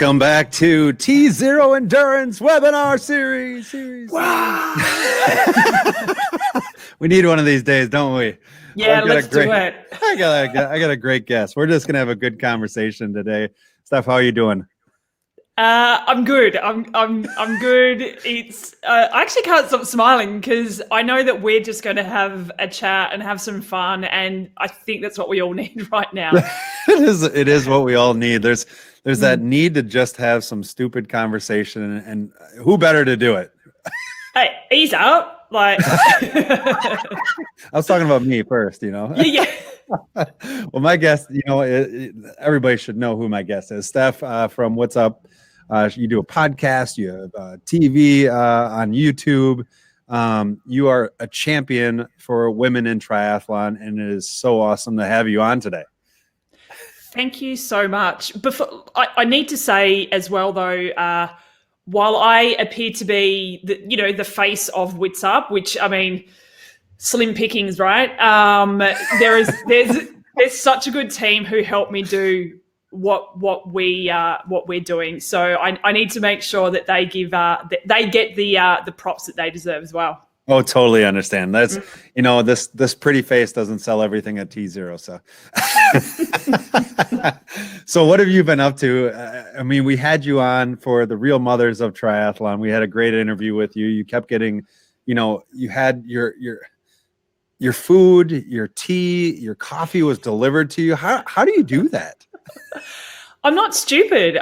Welcome back to T0 Endurance Webinar Series. Wow. We need one of these days, don't we? Yeah, let's do it. I got a great guest. We're just gonna have a good conversation today. Steph, how are you doing? I'm good. I'm good. It's I actually can't stop smiling because I know that we're just going to have a chat and have some fun, and I think that's what we all need right now. It is what we all need. There's that need to just have some stupid conversation, and who better to do it? Hey, ease up. Like I was talking about me first, you know. Yeah. Well, my guest, everybody should know who my guest is. Stef from What's Up. You do a podcast, you have TV on YouTube. You are a champion for women in triathlon, and it is so awesome to have you on today. Thank you so much. Before I need to say as well, though, while I appear to be the face of What's Up, which I mean, slim pickings, right? There's such a good team who helped me do what we're doing. So I need to make sure that they give they get the props that they deserve as well. Oh, totally understand. That's this pretty face doesn't sell everything at T0. So, so what have you been up to? I mean, we had you on for the Real Mothers of Triathlon. We had a great interview with you. You kept getting, you had your food, your tea, your coffee was delivered to you. How do you do that? I'm not stupid.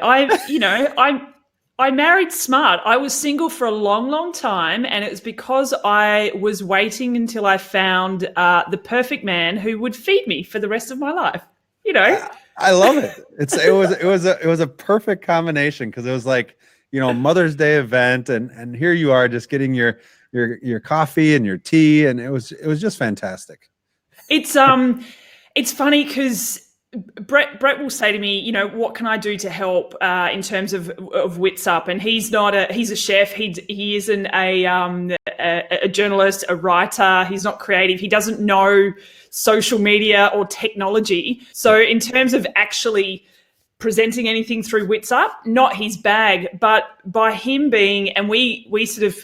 I married smart. I was single for a long, long time, and it was because I was waiting until I found the perfect man who would feed me for the rest of my life. I love it. It was a perfect combination because it was like Mother's Day event, and here you are just getting your coffee and your tea, and it was just fantastic. It's funny because Brett will say to me, what can I do to help in terms of What's Up? And he's a chef. He isn't a journalist, a writer. He's not creative. He doesn't know social media or technology. So in terms of actually presenting anything through What's Up, not his bag, but by him being, and we sort of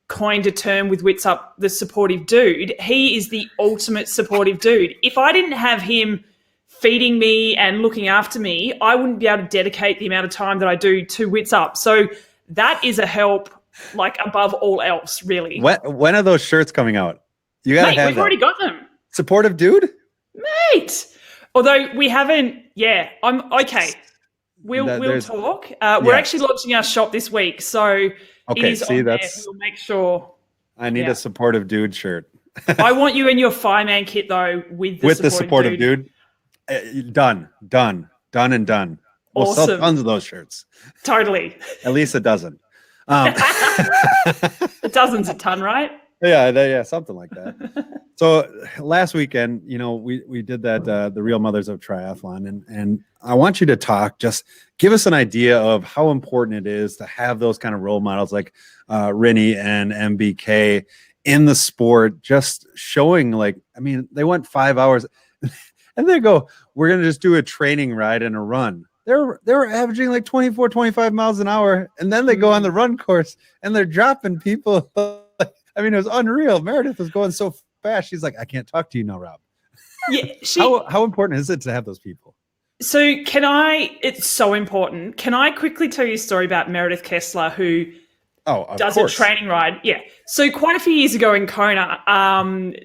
coined a term with What's Up, the supportive dude. He is the ultimate supportive dude. If I didn't have him feeding me and looking after me, I wouldn't be able to dedicate the amount of time that I do to What's Up. So that is a help, like above all else, really. When are those shirts coming out? You gotta have. We've already got them. Supportive dude, mate. Although we haven't. Yeah, I'm okay. We'll talk. We're actually launching our shop this week, so it is on there. We'll make sure. I need a supportive dude shirt. I want you in your fireman kit though, with the supportive dude. Done. Awesome. We'll sell tons of those shirts. Totally. At least a dozen. A dozen's a ton, right? Yeah, something like that. So last weekend, we did that, the Real Mothers of Triathlon, and I want you to just give us an idea of how important it is to have those kind of role models like Rinny and MBK in the sport, just showing they went 5 hours. And they go, we're going to just do a training ride and a run. They were averaging like 24, 25 miles an hour. And then they go on the run course and they're dropping people. It was unreal. Meredith was going so fast. She's like, I can't talk to you now, Rob. Yeah. How important is it to have those people? So it's so important. Can I quickly tell you a story about Meredith Kessler, who does a training ride? Yeah. So quite a few years ago in Kona,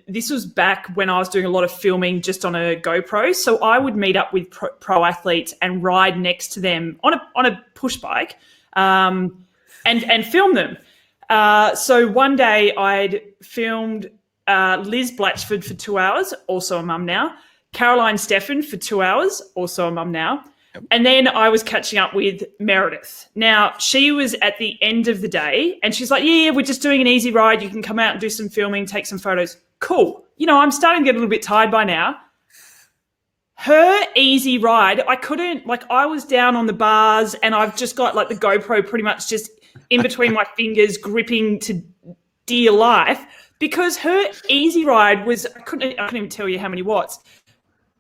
this was back when I was doing a lot of filming just on a GoPro. So I would meet up with pro athletes and ride next to them on a push bike, and film them. So one day I'd filmed Liz Blatchford for 2 hours, also a mum now. Caroline Steffen for 2 hours, also a mum now. And then I was catching up with Meredith. Now, she was at the end of the day and she's like, yeah, we're just doing an easy ride. You can come out and do some filming, take some photos. Cool. I'm starting to get a little bit tired by now. Her easy ride, I was down on the bars and I've just got the GoPro pretty much just in between my fingers, gripping to dear life, because her easy ride was, I couldn't even tell you how many watts.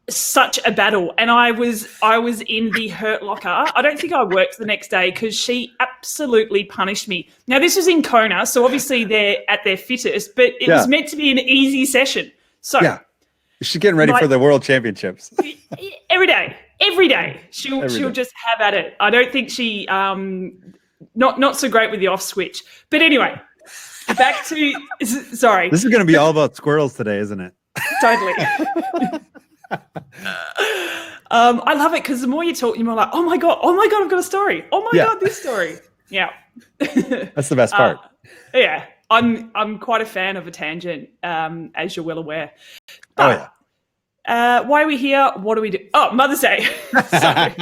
such a battle, and I was in the hurt locker. I don't think I worked the next day because she absolutely punished me. Now this was in Kona, so obviously they're at their fittest, but it was meant to be an easy session. So she's getting ready for the World Championships. every day she'll just have at it. I don't think she not so great with the off switch. But anyway, back to sorry. This is going to be all about squirrels today, isn't it? Totally. I love it because the more you talk, you're more like, oh my god, I've got a story. Oh my god, this story. Yeah. That's the best part. Yeah. I'm quite a fan of a tangent, as you're well aware. But, why are we here? What do we do? Oh, Mother's Day. Sorry.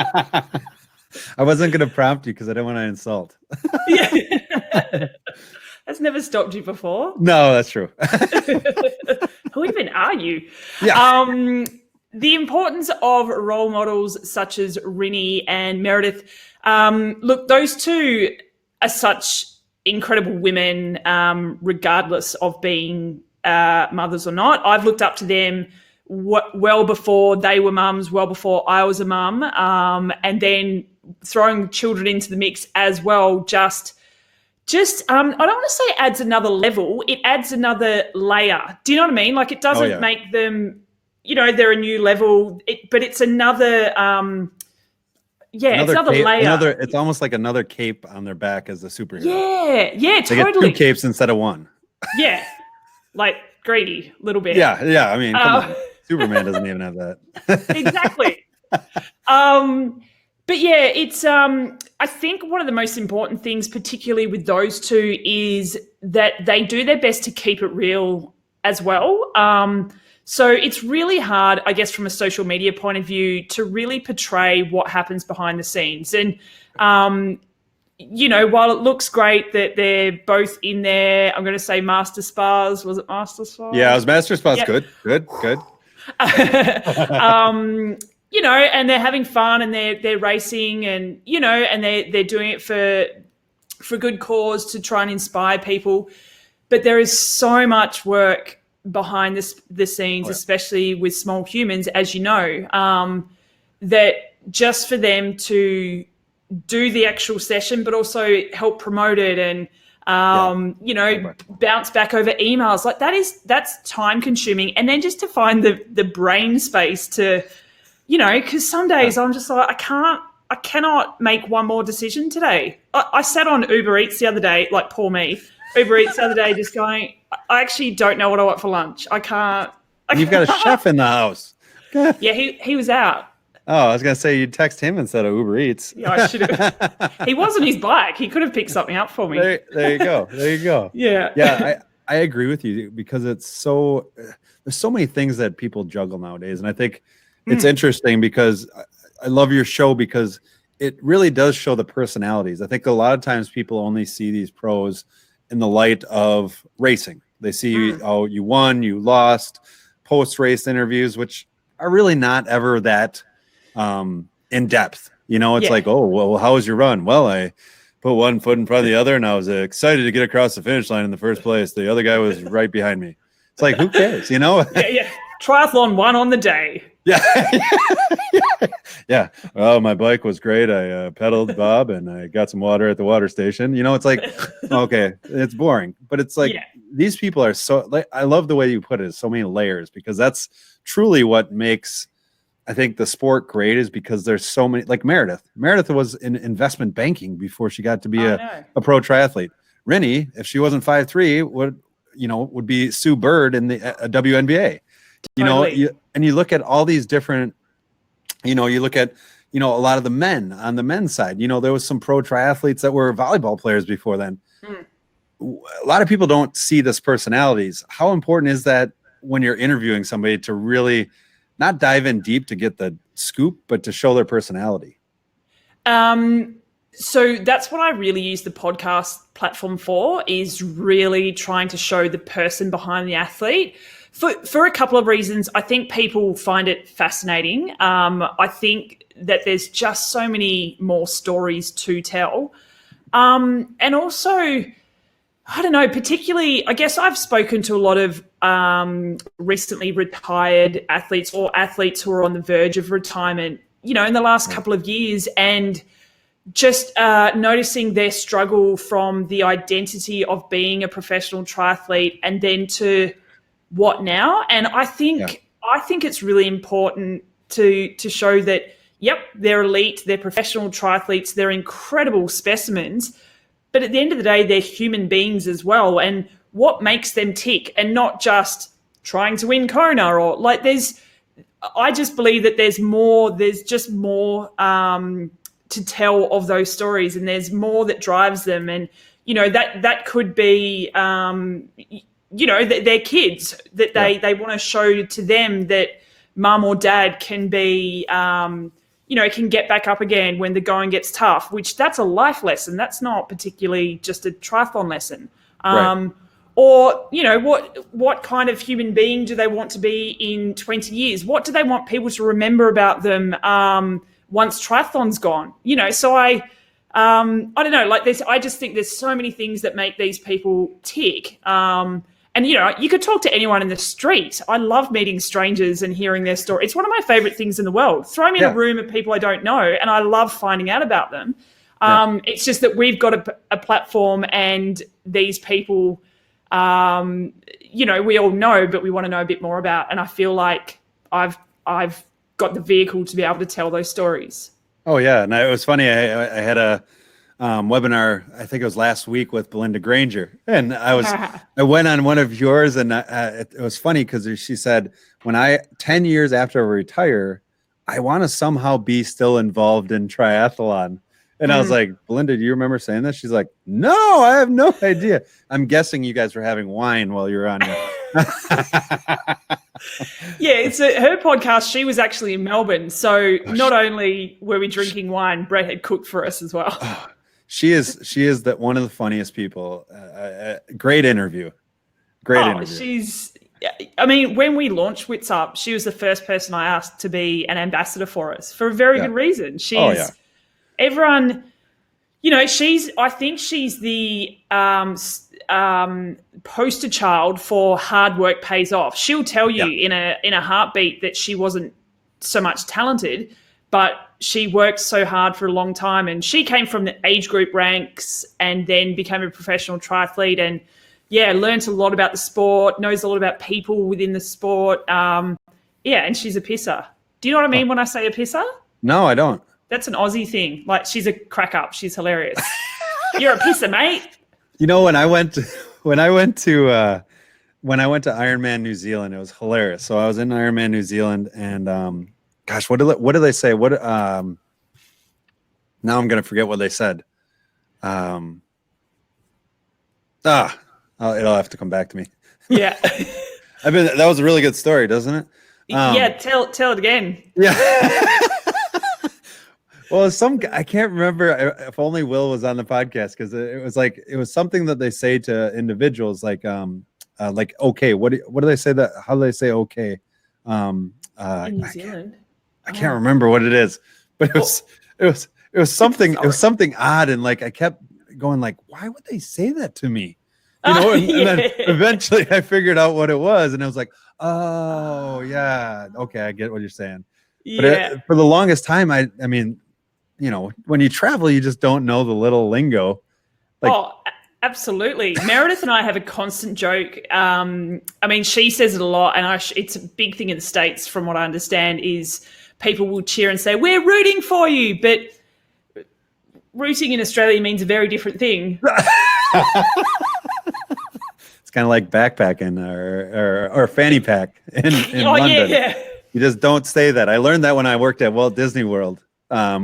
I wasn't going to prompt you because I didn't want to insult. Yeah. That's never stopped you before. No, that's true. Who even are you? Yeah. The importance of role models such as Rinny and Meredith. Look, those two are such incredible women, regardless of being mothers or not. I've looked up to them well before they were mums, well before I was a mum, and then throwing children into the mix as well. Just I don't want to say adds another level. It adds another layer. Do you know what I mean? Like it doesn't make them, they're a new level, but it's another. It's another layer. It's almost like another cape on their back as a superhero. Yeah, they totally. get 2 capes instead of 1. Yeah, like greedy, a little bit. Yeah. I mean, come on. Superman doesn't even have that. Exactly. But yeah, it's I think one of the most important things, particularly with those two, is that they do their best to keep it real as well. So it's really hard, I guess, from a social media point of view to really portray what happens behind the scenes. And, while it looks great that they're both in there, I'm going to say Master Spas. Was it Master Spas? Yeah, it was Master Spas. Yep. Good. And they're having fun and they're racing and, and they're doing it for good cause to try and inspire people. But there is so much work behind the scenes, especially with small humans, as you know, that just for them to do the actual session, but also help promote it and, bounce back over emails, like that's time consuming. And then just to find the brain space to, because some days I'm just like, I cannot make one more decision today. I sat on Uber Eats the other day, like poor me, Uber Eats the other day, just going, I actually don't know what I want for lunch. I can't. You've got a chef in the house. Yeah, he was out. Oh, I was going to say you'd text him instead of Uber Eats. Yeah, I should have. He was on his bike. He could have picked something up for me. There you go. Yeah. Yeah, I agree with you because there's so many things that people juggle nowadays. And I think it's interesting because I love your show because it really does show the personalities. I think a lot of times people only see these pros in the light of racing. They see, you won, you lost, post-race interviews, which are really not ever that in depth. It's like, oh, well, how was your run? Well, I put one foot in front of the other and I was excited to get across the finish line in the first place. The other guy was right behind me. It's like, who cares, Yeah. Triathlon won on the day. Yeah. Yeah. Well, my bike was great. I pedaled Bob and I got some water at the water station. It's like, okay, it's boring, but it's like these people are I love the way you put it, so many layers, because that's truly what makes, I think, the sport great, is because there's so many, like Meredith. Meredith was in investment banking before she got to be a pro triathlete. Rinny, if she wasn't 5'3", would be Sue Bird in the WNBA. Totally. You look at all these different, you look at, a lot of the men on the men's side. There was some pro triathletes that were volleyball players before then. A lot of people don't see this personalities. How important is that when you're interviewing somebody to really not dive in deep to get the scoop, but to show their personality? So that's what I really use the podcast platform for, is really trying to show the person behind the athlete. For a couple of reasons. I think people find it fascinating. I think that there's just so many more stories to tell. And also, I don't know, particularly, I guess I've spoken to a lot of recently retired athletes or athletes who are on the verge of retirement, in the last couple of years, and just noticing their struggle from the identity of being a professional triathlete and then to what now. And I think it's really important to show that, yep, they're elite, they're professional triathletes, they're incredible specimens, but at the end of the day, they're human beings as well. And what makes them tick, and not just trying to win Kona or I just believe that there's just more to tell of those stories, and there's more that drives them. And, that could be, their kids, that they want to show to them that mum or dad can be, can get back up again when the going gets tough, which that's a life lesson. That's not particularly just a triathlon lesson. Right. Or, what kind of human being do they want to be in 20 years? What do they want people to remember about them once triathlon's gone? So I don't know, like this, I just think there's so many things that make these people tick. And, you could talk to anyone in the street. I love meeting strangers and hearing their story. It's one of my favorite things in the world. Throw me in a room of people I don't know, and I love finding out about them. It's just that we've got a platform, and these people, we all know, but we want to know a bit more about. And I feel like I've got the vehicle to be able to tell those stories. Oh, yeah. And it was funny. I had a webinar, I think it was last week, with Belinda Granger, and I went on one of yours, and it was funny because she said, 10 years after I retire, I want to somehow be still involved in triathlon. And I was like, Belinda, do you remember saying that? She's like, no, I have no idea. I'm guessing you guys were having wine while you were on here. Yeah, it's her podcast. She was actually in Melbourne. So not only were we drinking wine, Brett had cooked for us as well. She is one of the funniest people. Great interview. Interview. When we launched Wits Up, she was the first person I asked to be an ambassador for us for a very good reason. Everyone, I think she's the poster child for hard work pays off. She'll tell you in a heartbeat that she wasn't so much talented, but she worked so hard for a long time, and she came from the age group ranks and then became a professional triathlete, and learned a lot about the sport, knows a lot about people within the sport. And she's a pisser. Do you know what I mean when I say a pisser? No, I don't. That's an Aussie thing. Like, she's a crack up. She's hilarious. You're a pisser, mate. When I went to Ironman New Zealand, it was hilarious. So I was in Ironman New Zealand, and what do they say? Now I'm gonna forget what they said. It'll have to come back to me. Yeah. That was a really good story, doesn't it? Tell it again. Yeah. Well, I can't remember if only Will was on the podcast, because it was something that they say to individuals, like okay. What do they say that? How do they say okay? In New Zealand. I can't remember what it is, but it was something. It was something odd, and like I kept going like, why would they say that to me? And then eventually I figured out what it was, and I was like, oh yeah, okay, I get what you're saying. But for the longest time, I mean, when you travel, you just don't know the little lingo. Absolutely. Meredith and I have a constant joke. She says it a lot, and it's a big thing in the States, from what I understand, is people will cheer and say, we're rooting for you. But rooting in Australia means a very different thing. It's kind of like backpacking or fanny pack in London. Yeah. You just don't say that. I learned that when I worked at Walt Disney World. I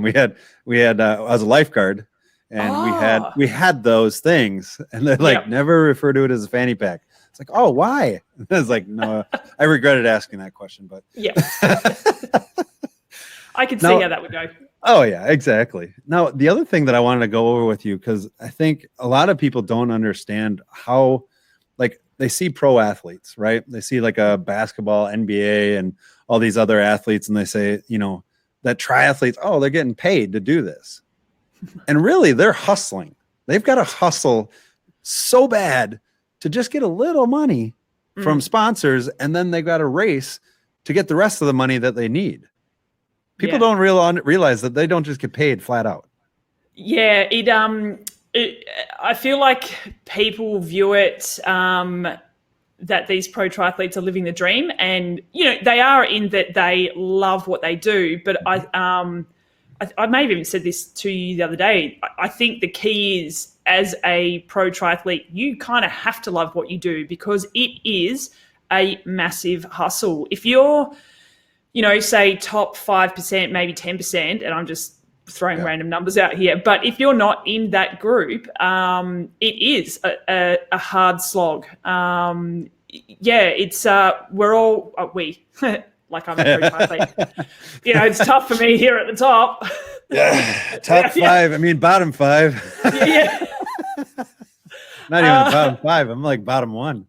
was a lifeguard, and we had those things, and they never refer to it as a fanny pack. It's like, oh, why? And I was like, no, I regretted asking that question, but I could see how that would go. Oh yeah, exactly. Now, the other thing that I wanted to go over with you, because I think a lot of people don't understand how, they see pro athletes, right? They see like a basketball, NBA, and all these other athletes, and they say, that triathletes, they're getting paid to do this. And really, they're hustling. They've got to hustle so bad to just get a little money from sponsors, and then they got to race to get the rest of the money that they need. People don't realize that they don't just get paid flat out. Yeah, I feel like people view it that these pro triathletes are living the dream, and they are, in that they love what they do. But I may have even said this to you the other day. I think the key is, as a pro triathlete, you kind of have to love what you do, because it is a massive hustle. If you're, say top 5%, maybe 10%, and I'm just throwing random numbers out here, but if you're not in that group, it is a hard slog. It's we're all like I'm a pro triathlete. It's tough for me here at the top. Yeah, top five. I mean, bottom five. Yeah. Not even bottom five. I'm like bottom one.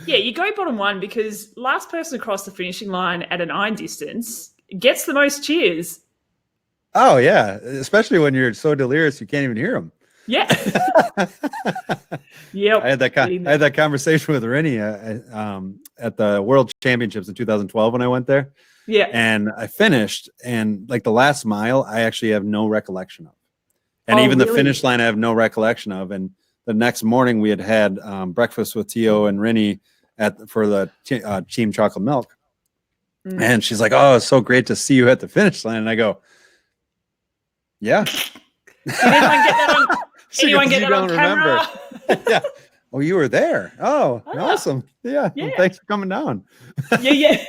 Yeah, you go bottom one because last person across the finishing line at an iron distance gets the most cheers. Oh, yeah. Especially when you're so delirious you can't even hear them. Yeah. Yep. I had that conversation with Rennie at the World Championships in 2012 when I went there. Yeah. And I finished, and like the last mile, I actually have no recollection of. And even the finish line, I have no recollection of. And the next morning, we had breakfast with Tio and Rennie for the Team Chocolate Milk. And she's like, "Oh, it's so great to see you at the finish line." And I go, "Yeah." Anyone get that on camera? Yeah. Oh, you were there. Oh, awesome. Yeah. Well, thanks for coming down. Yeah.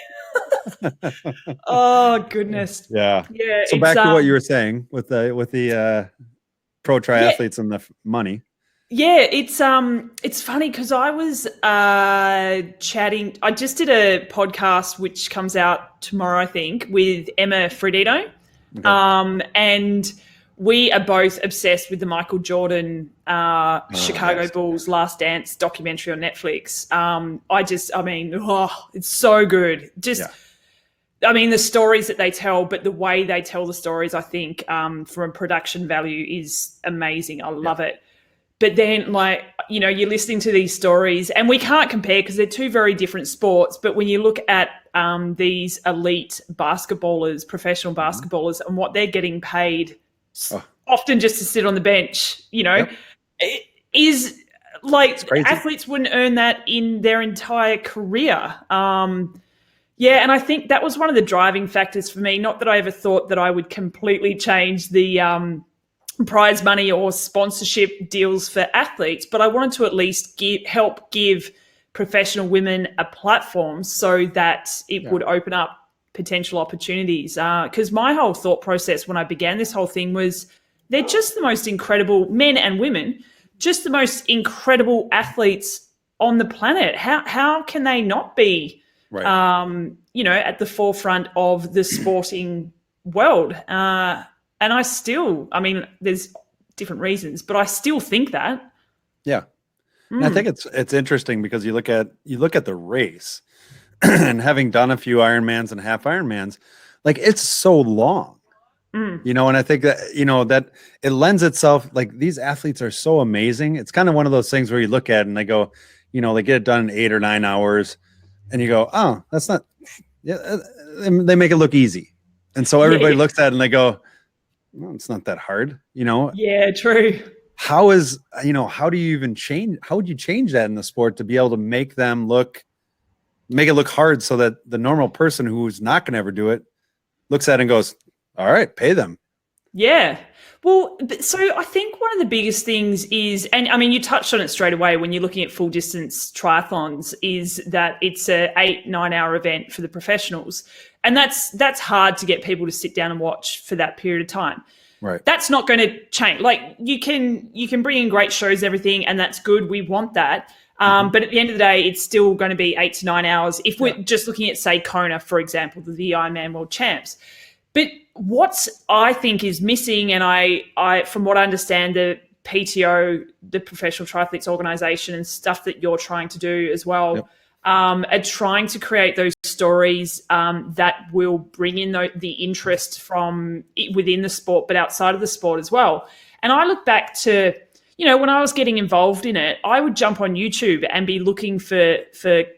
Oh, goodness. Yeah. So back to what you were saying with the pro triathletes and the money. Yeah, it's funny because I was chatting. I just did a podcast which comes out tomorrow, I think, with Emma Fredito. Okay. And we are both obsessed with the Michael Jordan Chicago Bulls Last Dance documentary on Netflix. It's so good. The stories that they tell, but the way they tell the stories, I think, from a production value is amazing. I love it. But then, you're listening to these stories, and we can't compare because they're two very different sports. But when you look at these elite basketballers, professional basketballers, and what they're getting paid, often just to sit on the bench, it is like athletes wouldn't earn that in their entire career. And I think that was one of the driving factors for me. Not that I ever thought that I would completely change the prize money or sponsorship deals for athletes, but I wanted to at least help give professional women a platform so that it would open up potential opportunities. Because my whole thought process when I began this whole thing was they're just the most incredible men and women, just the most incredible athletes on the planet. How can they not be, at the forefront of the sporting world? And there's different reasons, but I still think that. Yeah. And I think it's interesting because you look at the race and having done a few Ironmans and half Ironmans, like it's so long, and I think that, that it lends itself, like these athletes are so amazing. It's kind of one of those things where you look at it and they go, they get it done in 8 or 9 hours and you go, oh, that's not, they make it look ezy. And so everybody looks at it and they go, well, it's not that hard, Yeah, true. How do you even change? How would you change that in the sport to be able to make it look hard so that the normal person who's not going to ever do it looks at it and goes, all right, pay them. Yeah. Well, so I think one of the biggest things is, and you touched on it straight away when you're looking at full distance triathlons, is that it's a 8-9 hour event for the professionals. And that's hard to get people to sit down and watch for that period of time. Right. That's not going to change. Like you can bring in great shows, everything, and that's good. We want that. But at the end of the day, it's still going to be 8 to 9 hours. If we're just looking at, say, Kona, for example, the Ironman World Champs. But what I think is missing, and I from what I understand, the PTO, the Professional Triathletes Organization, and stuff that you're trying to do as well, are trying to create those stories that will bring in the interest from within the sport, but outside of the sport as well. And I look back to, when I was getting involved in it, I would jump on YouTube and be looking for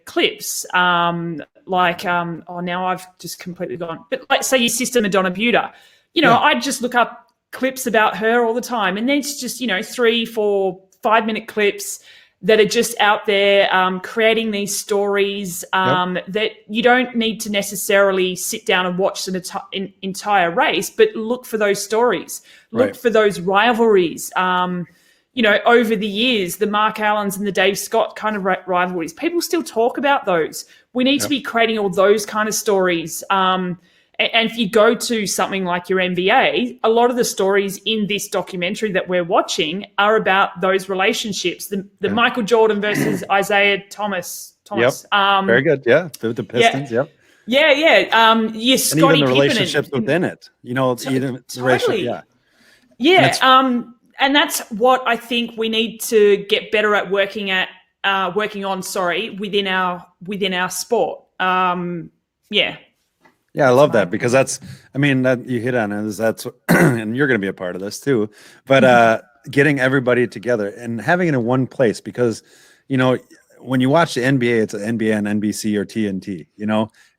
clips. Now I've just completely gone. But like, say your sister Madonna Buter, I'd just look up clips about her all the time, and then it's just 3, 4, 5-minute clips that are just out there creating these stories that you don't need to necessarily sit down and watch an entire race, but look for those stories, look for those rivalries. Over the years, the Mark Allens and the Dave Scott kind of rivalries, people still talk about those. We need to be creating all those kind of stories. And if you go to something like your NBA, a lot of the stories in this documentary that we're watching are about those relationships. The Michael Jordan versus Isaiah Thomas. Yep. Very good. Yeah. The Pistons. Yeah. Yep. Yeah. Scottie and even the Pippen relationships within it. Totally. And that's what I think we need to get better at working on within our sport. Yeah, I love that, because that you hit on it. That's and you're going to be a part of this too. But getting everybody together and having it in one place, because when you watch the NBA, it's an NBA on NBC or TNT.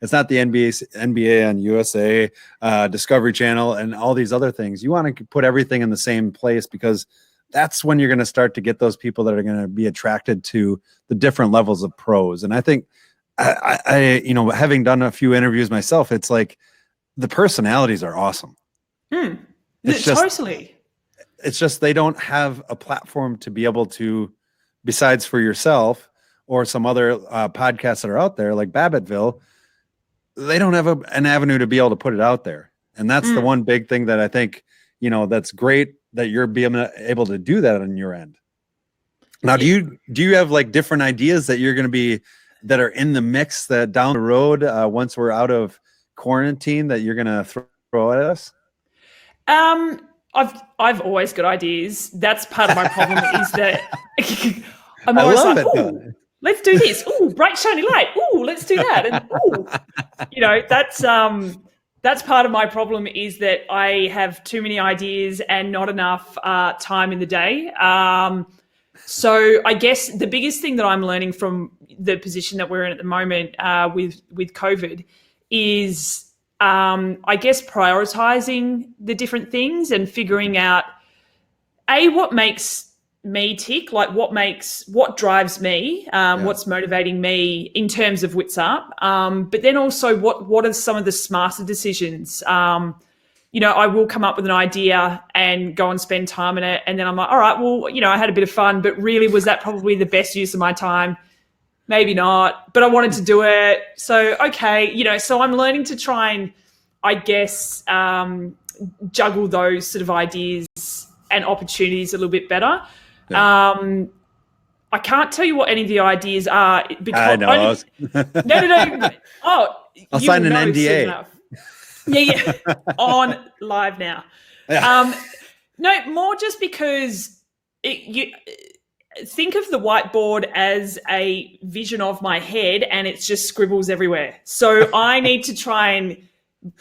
It's not the NBA on USA, Discovery Channel, and all these other things. You want to put everything in the same place, because that's when you're going to start to get those people that are going to be attracted to the different levels of pros. And I think, I having done a few interviews myself, it's like the personalities are awesome. It's just they don't have a platform to be able to, besides for yourself or some other podcasts that are out there like Babbitteville, they don't have an avenue to be able to put it out there. And that's the one big thing that I think, that's great that you're being able to do that on your end. Now, do you have like different ideas that you're going to be, that are in the mix, that down the road, once we're out of quarantine, that you're going to throw at us? I've always got ideas. That's part of my problem is that I'm always like, "Ooh, let's do this. Ooh, bright shiny light. Ooh, let's do that." And that's part of my problem, is that I have too many ideas and not enough time in the day. So I guess the biggest thing that I'm learning from the position that we're in at the moment with COVID is, I guess, prioritizing the different things and figuring out, what makes me tick, like what drives me, what's motivating me in terms of Wits Up, but then also what are some of the smarter decisions. I will come up with an idea and go and spend time on it. And then I'm like, all right, well, I had a bit of fun, but really, was that probably the best use of my time? Maybe not, but I wanted to do it. So, okay, so I'm learning to try and, I guess, juggle those sort of ideas and opportunities a little bit better. Yeah. I can't tell you what any of the ideas are. Because I know. No. Oh, I'll sign an NDA. Yeah. On live now. Yeah. No, more just because you think of the whiteboard as a vision of my head and it's just scribbles everywhere. So I need to try and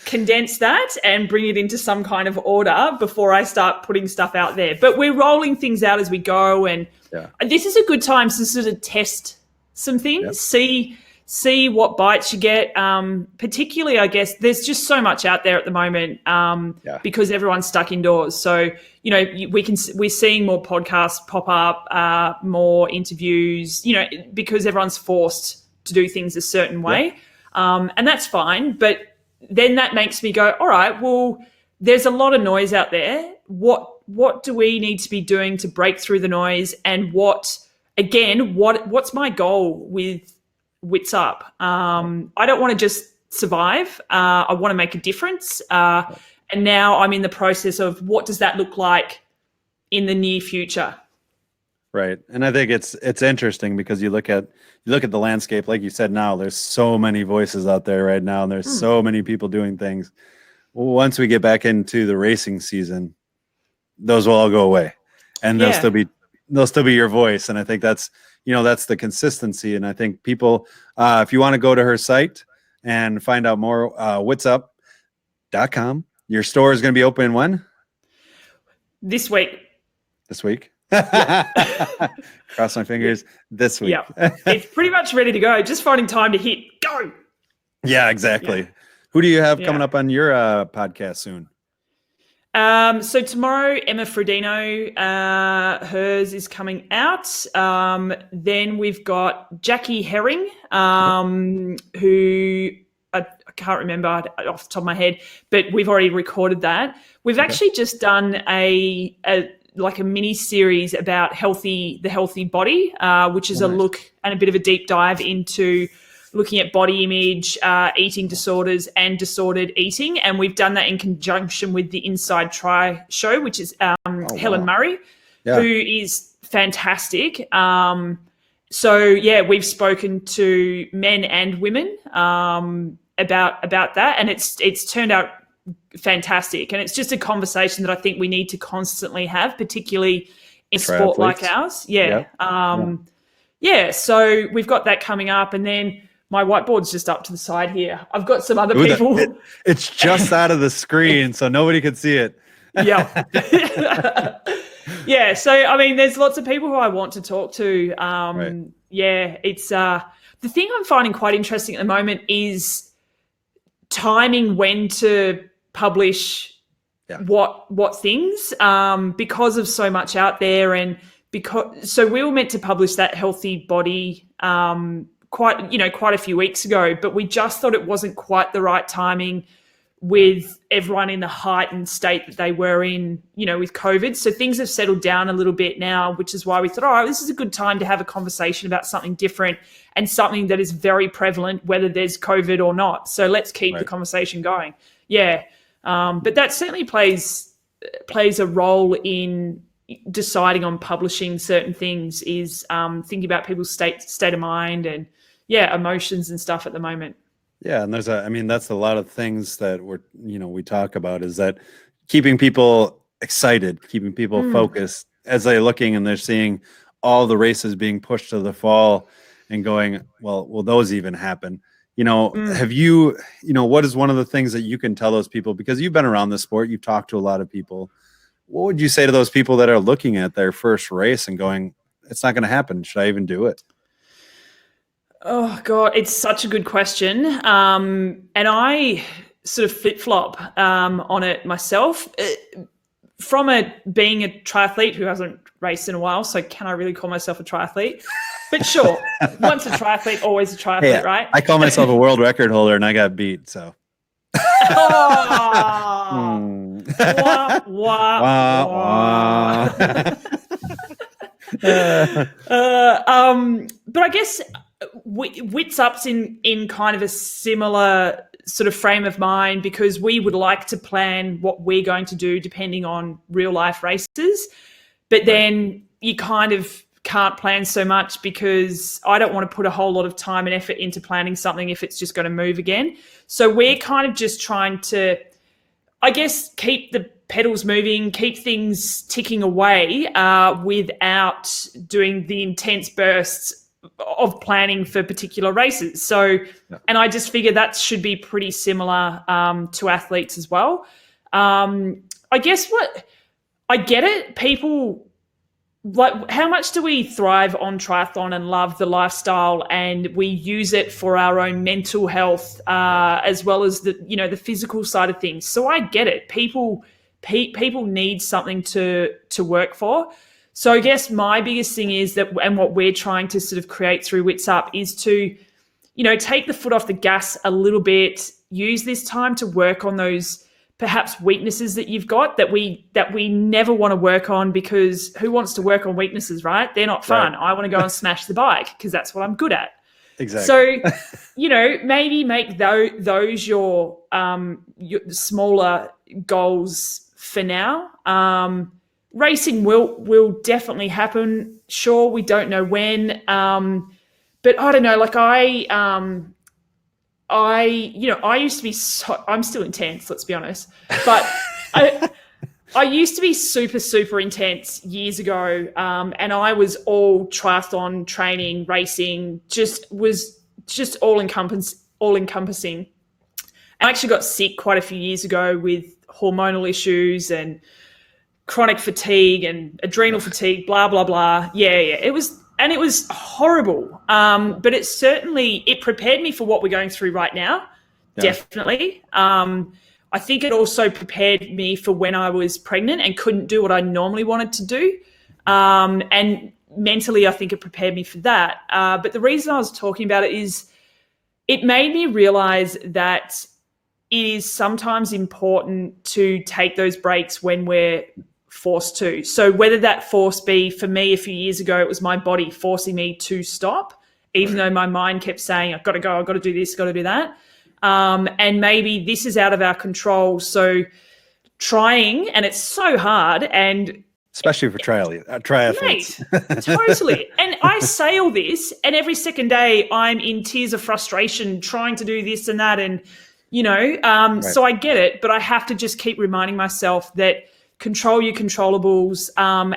condense that and bring it into some kind of order before I start putting stuff out there. But we're rolling things out as we go, and this is a good time to sort of test some things, see what bites you get. Particularly, I guess, there's just so much out there at the moment because everyone's stuck indoors. So, we're seeing more podcasts pop up, more interviews, because everyone's forced to do things a certain way. And that's fine. But then that makes me go, all right, well, there's a lot of noise out there. What do we need to be doing to break through the noise? And what's my goal with Wits Up? I don't want to just survive. I want to make a difference. And now I'm in the process of what does that look like in the near future? Right. And I think it's interesting because you look at the landscape, like you said, now there's so many voices out there right now, and there's so many people doing things. Once we get back into the racing season, those will all go away, and they'll still be your voice. And I think that's the consistency. And I think people, if you want to go to her site and find out more, whatsup.com. Your store is going to be open when? This week. Cross my fingers this week. Yeah, it's pretty much ready to go. Just finding time to hit go. Yeah, exactly. Yeah. Who do you have coming up on your podcast soon? So tomorrow, Emma Frodeno, hers is coming out. Then we've got Jackie Herring, who I can't remember off the top of my head, but we've already recorded that. We've actually just done a mini series about the healthy body, which is a look and a bit of a deep dive into looking at body image, eating disorders, and disordered eating. And we've done that in conjunction with the Inside Try show, which is Helen Murray, who is fantastic. We've spoken to men and women about that, and it's turned out fantastic. And it's just a conversation that I think we need to constantly have, particularly in sport like ours. So we've got that coming up, and then my whiteboard's just up to the side here. I've got some other people. It's just out of the screen, so nobody can see it. Yeah. Yeah. So, I mean, there's lots of people who I want to talk to. Yeah, it's the thing I'm finding quite interesting at the moment is timing when to publish what things, because of so much out there, and so we were meant to publish that healthy body quite a few weeks ago, but we just thought it wasn't quite the right timing with everyone in the heightened state that they were in, with COVID. So things have settled down a little bit now, which is why we thought, this is a good time to have a conversation about something different and something that is very prevalent, whether there's COVID or not. So let's keep the conversation going. Yeah. But that certainly plays a role in deciding on publishing certain things, is thinking about people's state of mind and emotions and stuff at the moment. Yeah, and that's a lot of things that we talk about, is that keeping people excited, keeping people focused as they're looking and they're seeing all the races being pushed to the fall and going, well, will those even happen? Have you, what is one of the things that you can tell those people, because you've been around the sport, you've talked to a lot of people. What would you say to those people that are looking at their first race and going, it's not going to happen? Should I even do it? Oh, God, it's such a good question. And I sort of flip-flop on it myself. From being a triathlete who hasn't raced in a while, so can I really call myself a triathlete? But sure, once a triathlete, always a triathlete, right? I call myself a world record holder and I got beat, so. Wah, wah, wah. But I guess Wits Up's in kind of a similar sort of frame of mind, because we would like to plan what we're going to do depending on real life races, but then you kind of can't plan so much, because I don't want to put a whole lot of time and effort into planning something if it's just going to move again. So we're kind of just trying to, I guess, keep the pedals moving, keep things ticking away without doing the intense bursts of planning for particular races. So, and I just figure that should be pretty similar to athletes as well. I guess I get it. People, like, how much do we thrive on triathlon and love the lifestyle, and we use it for our own mental health as well as the physical side of things. So I get it. People need something to work for. So I guess my biggest thing is that, and what we're trying to sort of create through Wits Up, is to, take the foot off the gas a little bit, use this time to work on those perhaps weaknesses that you've got that we never want to work on, because who wants to work on weaknesses, right? They're not fun. Right. I want to go and smash the bike because that's what I'm good at. Exactly. So, maybe make those your smaller goals for now. Racing will definitely happen. Sure, we don't know when, but I don't know. Like I used to be I'm still intense, let's be honest, but I used to be super, super intense years ago, and I was all triathlon training, racing, was all encompassing. I actually got sick quite a few years ago with hormonal issues and chronic fatigue and adrenal fatigue, blah, blah, blah. Yeah. It was horrible. But it prepared me for what we're going through right now. Yeah. Definitely. I think it also prepared me for when I was pregnant and couldn't do what I normally wanted to do. And mentally, I think it prepared me for that. But the reason I was talking about it is it made me realize that it is sometimes important to take those breaks when we're forced to. So whether that force be, for me a few years ago, it was my body forcing me to stop, even though my mind kept saying, I've got to go, I've got to do this, got to do that. And maybe this is out of our control. So trying, and it's so hard, and especially for triathletes. Mate, totally. And I say all this, and every second day I'm in tears of frustration trying to do this and that, and right. So I get it, but I have to just keep reminding myself that control your controllables,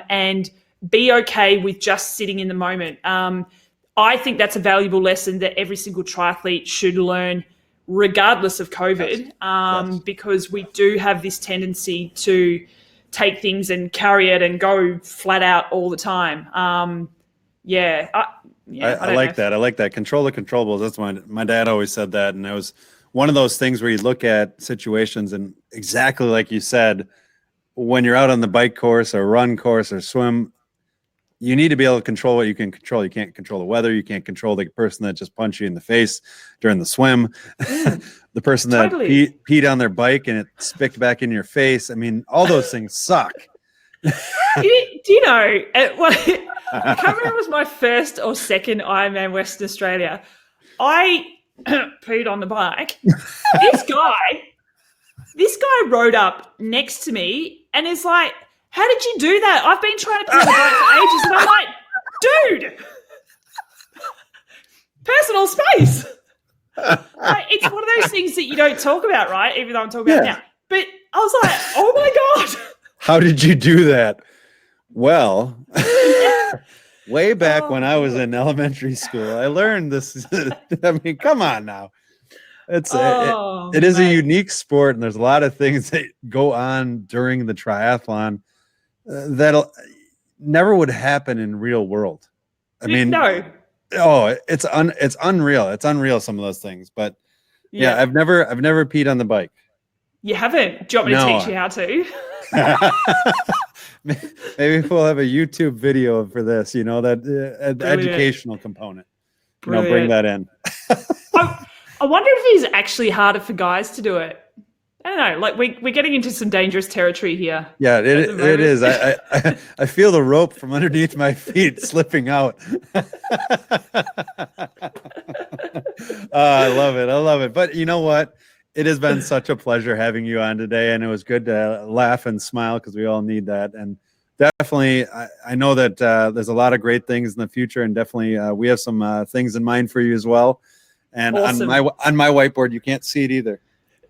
and be okay with just sitting in the moment. I think that's a valuable lesson that every single triathlete should learn, regardless of COVID, yes. Because we do have this tendency to take things and carry it and go flat out all the time. I like that. I like that. Control the controllables. That's my dad always said that. And it was one of those things where you look at situations and exactly like you said, when you're out on the bike course or run course or swim, you need to be able to control what you can control. You can't control the weather. You can't control the person that just punched you in the face during the swim, the person that peed on their bike and it spicked back in your face. I mean, all those things suck. Do you know, I can't remember if it was my first or second Ironman Western Australia. I peed on the bike. This guy rode up next to me and is like, how did you do that? I've been trying to pee on the bike for ages. And I'm like, dude, personal space. Like, it's one of those things that you don't talk about, right? Even though I'm talking about it now. But I was like, oh my God. How did you do that? Well, way back when I was in elementary school, I learned this. I mean, come on now. It is a unique sport, and there's a lot of things that go on during the triathlon that never would happen in real world. I mean, no. Oh, it's unreal. It's unreal, some of those things. But yeah, I've never peed on the bike. You haven't? Do you want me to teach you how to? Maybe we'll have a YouTube video for this, that educational component. Bring that in. I wonder if it's actually harder for guys to do it. I don't know. Like we're getting into some dangerous territory here. Yeah, it is. I feel the rope from underneath my feet slipping out. I love it. I love it. But you know what? It has been such a pleasure having you on today, and it was good to laugh and smile because we all need that. And definitely, I know that there's a lot of great things in the future, and definitely we have some things in mind for you as well. And awesome. on my whiteboard, you can't see it either.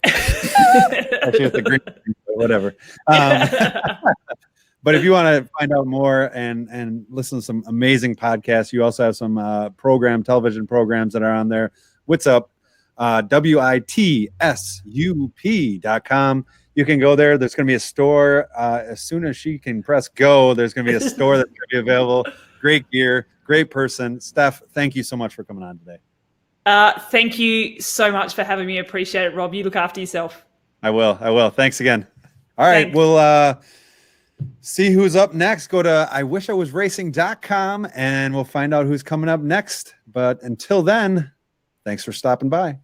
Actually, with the green, whatever. But if you want to find out more and listen to some amazing podcasts, you also have some television programs that are on there. What's up? WITSUP.com. You can go there. There's going to be a store. As soon as she can press go, there's going to be a store that's going to be available. Great gear, great person. Stef, thank you so much for coming on today. Thank you so much for having me. Appreciate it, Rob. You look after yourself. I will. Thanks again. All right. Thanks. We'll see who's up next. Go to iwishIwasracing.com and we'll find out who's coming up next. But until then, thanks for stopping by.